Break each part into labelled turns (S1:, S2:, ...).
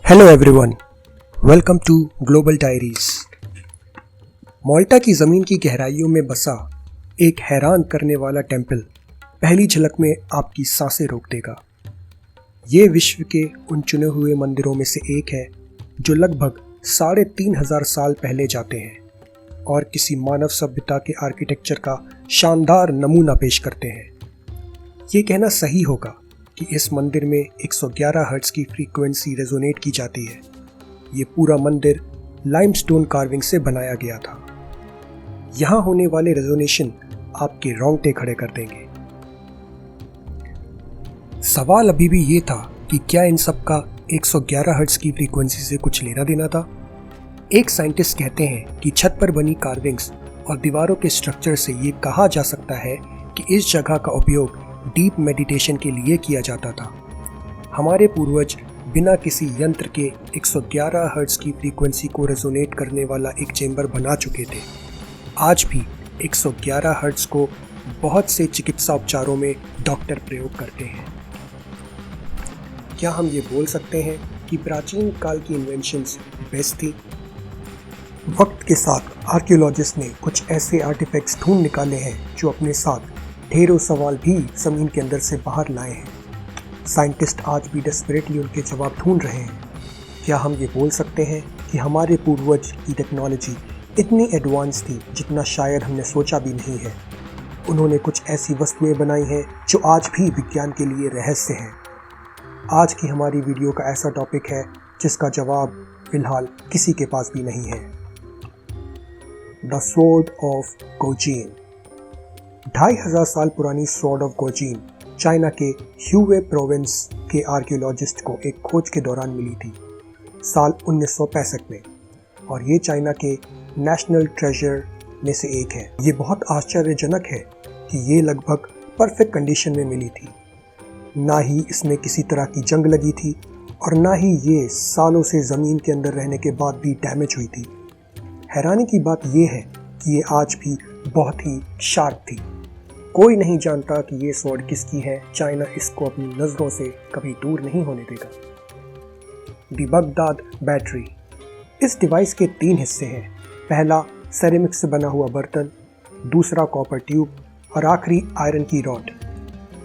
S1: Hello everyone, welcome to global diaries. Malta की ज़मीन की गहराइयों में बसा एक हैरान करने वाला टेम्पल पहली झलक में आपकी सांसें रोक देगा। ये विश्व के उन चुने हुए मंदिरों में से एक है जो लगभग 3,500 साल पहले जाते हैं और किसी मानव सभ्यता के आर्किटेक्चर का शानदार नमूना पेश करते हैं। ये कहना सही होगा कि इस मंदिर में 111 हर्ट्ज की फ्रीक्वेंसी रेजोनेट की जाती है। ये पूरा मंदिर लाइमस्टोन कार्विंग से बनाया गया था। यहाँ होने वाले रेजोनेशन आपके रोंगटे खड़े कर देंगे। सवाल अभी भी ये था कि क्या इन सब का 111 हर्ट्ज की फ्रीक्वेंसी से कुछ लेना देना था। एक साइंटिस्ट कहते हैं कि छत पर बनी कार्विंग्स और दीवारों के स्ट्रक्चर से ये कहा जा सकता है कि इस जगह का उपयोग डीप मेडिटेशन के लिए किया जाता था। हमारे पूर्वज बिना किसी यंत्र के 111 हर्ट्ज की फ्रीक्वेंसी को रेजोनेट करने वाला एक चेंबर बना चुके थे। आज भी 111 हर्ट्ज को बहुत से चिकित्सा उपचारों में डॉक्टर प्रयोग करते हैं। क्या हम ये बोल सकते हैं कि प्राचीन काल की इन्वेंशंस बेस्ट थी? वक्त के साथ आर्कियोलॉजिस्ट ने कुछ ऐसे आर्टिफैक्ट्स ढूंढ निकाले हैं जो अपने साथ ढेरों सवाल भी ज़मीन के अंदर से बाहर लाए हैं। साइंटिस्ट आज भी डेस्परेटली उनके जवाब ढूंढ रहे हैं। क्या हम ये बोल सकते हैं कि हमारे पूर्वज की टेक्नोलॉजी इतनी एडवांस थी जितना शायद हमने सोचा भी नहीं है? उन्होंने कुछ ऐसी वस्तुएं बनाई हैं जो आज भी विज्ञान के लिए रहस्य हैं। आज की हमारी वीडियो का ऐसा टॉपिक है जिसका जवाब फिलहाल किसी के पास भी नहीं है। The sword of गोजीन। 2,500 साल पुरानी स्वॉर्ड ऑफ गोजीन चाइना के ह्यूवे प्रोविंस के आर्कियोलॉजिस्ट को एक खोज के दौरान मिली थी साल 1965 में, और ये चाइना के नेशनल ट्रेजर में से एक है। ये बहुत आश्चर्यजनक है कि ये लगभग परफेक्ट कंडीशन में मिली थी। ना ही इसमें किसी तरह की जंग लगी थी और ना ही ये सालों से ज़मीन के अंदर रहने के बाद भी डैमेज हुई थी। हैरानी की बात यह है कि ये आज भी बहुत ही शार्प थी। कोई नहीं जानता कि ये स्वॉर्ड किसकी है। चाइना इसको अपनी नज़रों से कभी दूर नहीं होने देगा। दी बगदाद बैटरी। इस डिवाइस के 3 हिस्से हैं। पहला सेरेमिक से बना हुआ बर्तन, दूसरा कॉपर ट्यूब और आखिरी आयरन की रॉड।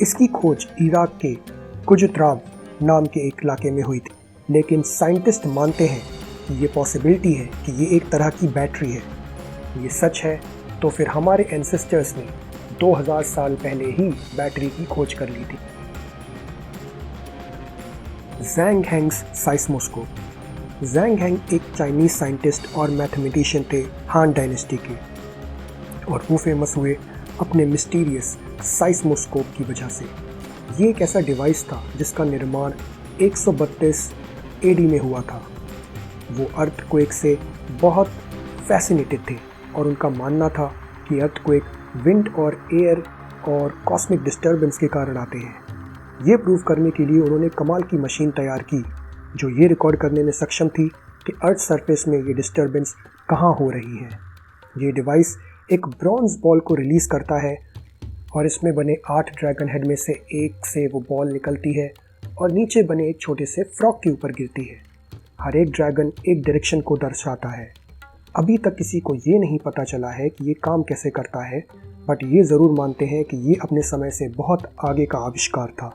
S1: इसकी खोज इराक के कुजत्राब नाम के एक इलाके में हुई थी, लेकिन साइंटिस्ट मानते हैं कि ये पॉसिबिलिटी है कि ये एक तरह की बैटरी है। ये सच है तो फिर हमारे एंसेस्टर्स ने 2000 साल पहले ही बैटरी की खोज कर ली थी। ज़ैंग हेंग्स साइस्मोस्कोप। ज़ैंग हेंग एक चाइनीज साइंटिस्ट और मैथमेटिशियन थे हान डायनेस्टी के, और वो फेमस हुए अपने मिस्टीरियस साइस्मोस्कोप की वजह से। ये एक ऐसा डिवाइस था जिसका निर्माण 132 एडी में हुआ था। वो अर्थक्वेक से बहुत फैसिनेटेड थे और उनका मानना था कि अर्थक्वेक विंड और एयर और कॉस्मिक डिस्टर्बेंस के कारण आते हैं। ये प्रूव करने के लिए उन्होंने कमाल की मशीन तैयार की जो ये रिकॉर्ड करने में सक्षम थी कि अर्थ सरफेस में ये डिस्टर्बेंस कहाँ हो रही है। ये डिवाइस एक ब्रॉन्ज बॉल को रिलीज़ करता है और इसमें बने 8 ड्रैगन हेड में से एक से वो बॉल निकलती है और नीचे बने एक छोटे से फ्रॉग के ऊपर गिरती है। हर एक ड्रैगन एक डायरेक्शन को दर्शाता है। अभी तक किसी को ये नहीं पता चला है कि ये काम कैसे करता है, बट ये ज़रूर मानते हैं कि ये अपने समय से बहुत आगे का आविष्कार था।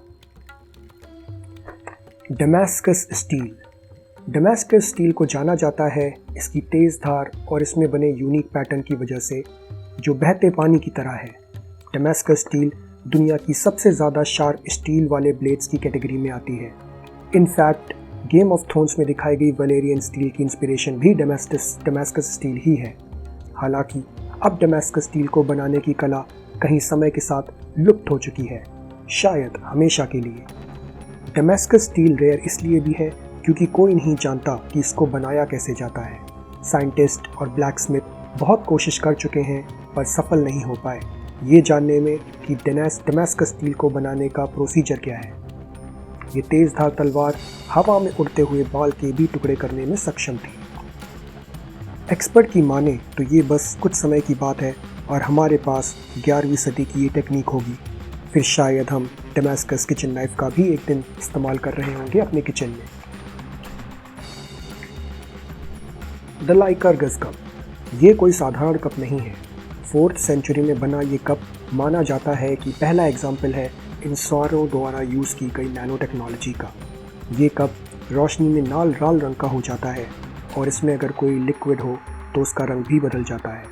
S1: Damascus steel. डमास्कस स्टील को जाना जाता है इसकी तेज़ धार और इसमें बने यूनिक पैटर्न की वजह से जो बहते पानी की तरह है। डमास्कस स्टील दुनिया की सबसे ज़्यादा शार्प स्टील वाले ब्लेड्स की कैटेगरी में आती है। इनफैक्ट गेम ऑफ थ्रोन्स में दिखाई गई वैलेरियन स्टील की इंस्पिरेशन भी डमास्कस स्टील ही है। हालांकि अब डमास्कस स्टील को बनाने की कला कहीं समय के साथ लुप्त हो चुकी है, शायद हमेशा के लिए। डमास्कस स्टील रेयर इसलिए भी है क्योंकि कोई नहीं जानता कि इसको बनाया कैसे जाता है। साइंटिस्ट और ब्लैकस्मिथ बहुत कोशिश कर चुके हैं पर सफल नहीं हो पाए ये जानने में कि डमास्कस स्टील को बनाने का प्रोसीजर क्या है। ये तेज़ धार तलवार हवा में उड़ते हुए बाल के भी टुकड़े करने में सक्षम थी। एक्सपर्ट की माने तो ये बस कुछ समय की बात है और हमारे पास 11वीं सदी की ये टेक्निक होगी। फिर शायद हम डमास्कस किचन नाइफ का भी एक दिन इस्तेमाल कर रहे होंगे अपने किचन में। The Lycurgus cup. ये कोई साधारण कप नहीं है। 4th सेंचुरी में बना ये कप माना जाता है कि पहला एग्जाम्पल है इंसानों द्वारा यूज़ की गई नैनो टेक्नोलॉजी का। ये कप रोशनी में लाल रंग का हो जाता है और इसमें अगर कोई लिक्विड हो तो उसका रंग भी बदल जाता है।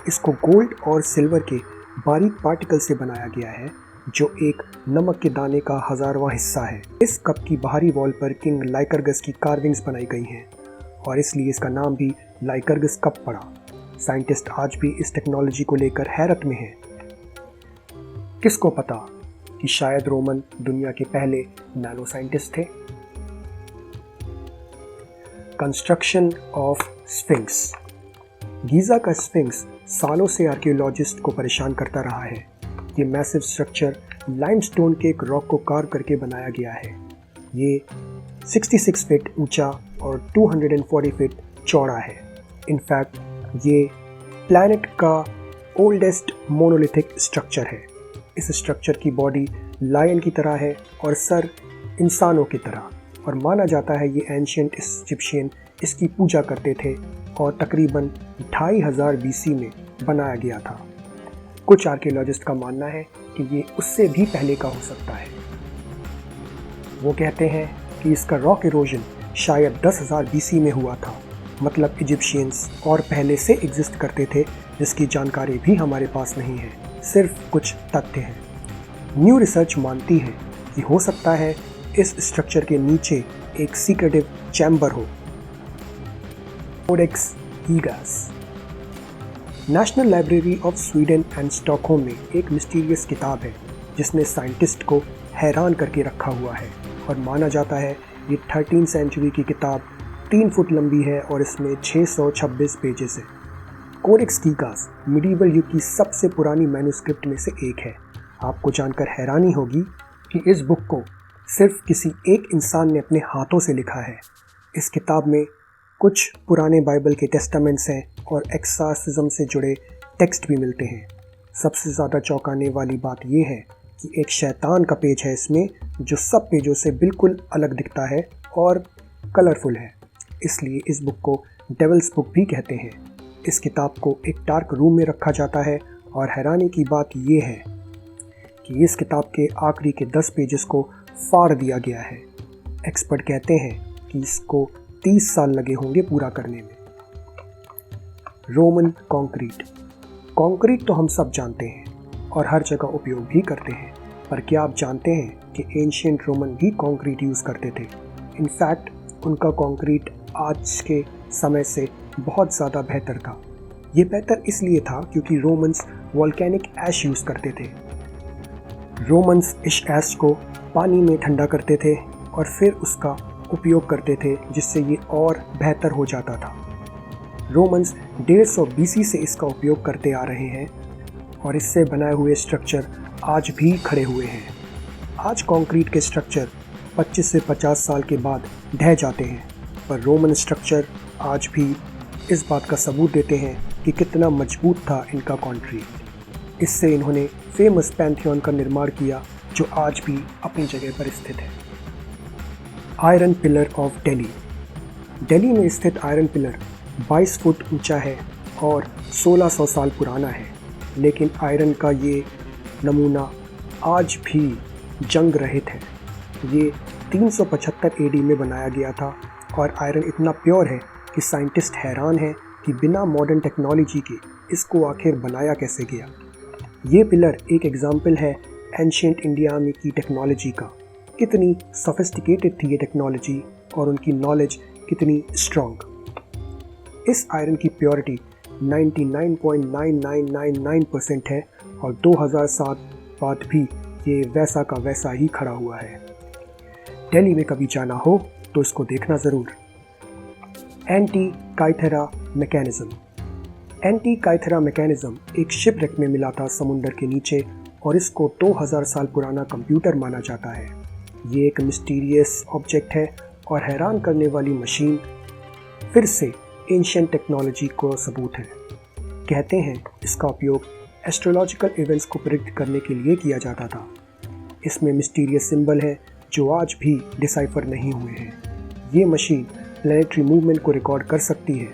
S1: इसको गोल्ड और सिल्वर के बारीक पार्टिकल से बनाया गया है जो एक नमक के दाने का 1000वां हिस्सा है। इस कप की बाहरी वॉल पर किंग लाइकर्गस की कार्विंग्स बनाई गई हैं और इसलिए इसका नाम भी लाइकर्गस कप पड़ा। साइंटिस्ट आज भी इस टेक्नोलॉजी को लेकर हैरत में हैं। किसको पता कि शायद रोमन दुनिया के पहले नैनो साइंटिस्ट थे। Construction of sphinx. गीज़ा का स्फिंक्स सालों से आर्कियोलॉजिस्ट को परेशान करता रहा है। ये मैसिव स्ट्रक्चर लाइमस्टोन के एक रॉक को कार्व करके बनाया गया है। ये 66 फीट ऊंचा और 240 फीट चौड़ा है। इनफैक्ट ये प्लैनेट का ओल्डेस्ट मोनोलिथिक स्ट्रक्चर है। इस स्ट्रक्चर की बॉडी लायन की तरह है और सर इंसानों की तरह, और माना जाता है ये एंशिएंट इजिप्शियन इसकी पूजा करते थे और तकरीबन 2500 BC में बनाया गया था। कुछ आर्कियोलॉजिस्ट का मानना है कि ये उससे भी पहले का हो सकता है। वो कहते हैं कि इसका रॉक इरोजन शायद 10,000 BC में हुआ था। मतलब इजिप्शियंस और पहले से एग्जिस्ट करते थे जिसकी जानकारी भी हमारे पास नहीं है, सिर्फ कुछ तथ्य हैं। न्यू रिसर्च मानती है कि हो सकता है इस स्ट्रक्चर के नीचे एक सीक्रेटिव चैम्बर हो। Codex Gigas. National library of Sweden and Stockholm में एक मिस्टीरियस किताब है जिसने साइंटिस्ट को हैरान करके रखा हुआ है और माना जाता है ये 13th सेंचुरी की किताब 3 फुट लंबी है और इसमें 626 पेजेस है। कोडेक्स हीगास मिडीवल युग की सबसे पुरानी मैन्युस्क्रिप्ट में से एक है। आपको जानकर हैरानी होगी कि इस बुक को सिर्फ किसी एक इंसान ने अपने हाथों से लिखा है। इस किताब में कुछ पुराने बाइबल के टेस्टामेंट्स हैं और एक्सार्सिज्म से जुड़े टेक्स्ट भी मिलते हैं। सबसे ज़्यादा चौंकाने वाली बात यह है कि एक शैतान का पेज है इसमें जो सब पेजों से बिल्कुल अलग दिखता है और कलरफुल है, इसलिए इस बुक को डेविल्स बुक भी कहते हैं। इस किताब को एक डार्क रूम में रखा जाता है और हैरानी की बात यह है कि इस किताब के आखिरी के 10 पेजेस को फाड़ दिया गया है। एक्सपर्ट कहते हैं कि इसको 30 साल लगे होंगे पूरा करने में। Roman concrete. कंक्रीट तो हम सब जानते हैं और हर जगह उपयोग भी करते हैं, पर क्या आप जानते हैं कि एंशिएंट रोमन भी कंक्रीट यूज़ करते थे। इनफैक्ट उनका कंक्रीट आज के समय से बहुत ज़्यादा बेहतर था। ये बेहतर इसलिए था क्योंकि रोमन्स वोल्केनिक ऐश यूज़ करते थे। रोमन्स इस ऐश को पानी में ठंडा करते थे और फिर उसका उपयोग करते थे जिससे ये और बेहतर हो जाता था। रोमन्स 150 BC से इसका उपयोग करते आ रहे हैं और इससे बनाए हुए स्ट्रक्चर आज भी खड़े हुए हैं। आज कंक्रीट के स्ट्रक्चर 25 से 50 साल के बाद ढह जाते हैं, पर रोमन स्ट्रक्चर आज भी इस बात का सबूत देते हैं कि कितना मजबूत था इनका कंक्रीट। इससे इन्होंने फेमस पैंथियन का निर्माण किया जो आज भी अपनी जगह पर स्थित है। Iron pillar of Delhi. Delhi में स्थित आयरन पिलर 22 फुट ऊंचा है और 1600 साल पुराना है, लेकिन आयरन का ये नमूना आज भी जंग रहित है। ये 375 AD में बनाया गया था और आयरन इतना प्योर है कि साइंटिस्ट हैरान हैं कि बिना मॉडर्न टेक्नोलॉजी के इसको आखिर बनाया कैसे गया। ये पिलर एक एग्जाम्पल है एंशिएंट इंडिया में की टेक्नोलॉजी का। कितनी सोफिस्टिकेटेड थी ये टेक्नोलॉजी और उनकी नॉलेज कितनी स्ट्रॉन्ग। इस आयरन की प्योरिटी 99.9999% है और 2007 बाद भी ये वैसा का वैसा ही खड़ा हुआ है। दिल्ली में कभी जाना हो तो इसको देखना ज़रूर। एंटी-काइथेरा मैकेनिज़्म। एंटी-काइथेरा मैकेनिज़्म एक शिपरेक में मिला था समुंदर के नीचे और इसको 2000 साल पुराना कंप्यूटर माना जाता है। ये एक मिस्टीरियस ऑब्जेक्ट है और हैरान करने वाली मशीन फिर से एंशिएंट टेक्नोलॉजी को सबूत है। कहते हैं इसका उपयोग एस्ट्रोलॉजिकल इवेंट्स को प्रेडिक्ट करने के लिए किया जाता था। इसमें मिस्टीरियस सिंबल है जो आज भी डिसाइफर नहीं हुए हैं। ये मशीन प्लैनेटरी मूवमेंट को रिकॉर्ड कर सकती है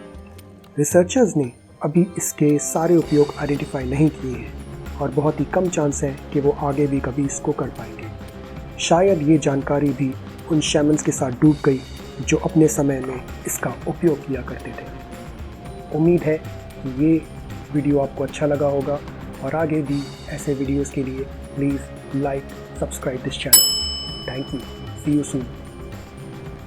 S1: रिसर्चर्स ने अभी इसके सारे उपयोग आइडेंटिफाई नहीं किए हैं और बहुत ही कम चांस है कि वो आगे भी कभी इसको कर पाएंगे। शायद ये जानकारी भी उन शैमन्स के साथ डूब गई जो अपने समय में इसका उपयोग किया करते थे। उम्मीद है कि ये वीडियो आपको अच्छा लगा होगा और आगे भी ऐसे वीडियोस के लिए please like subscribe this channel. Thank you. See you soon.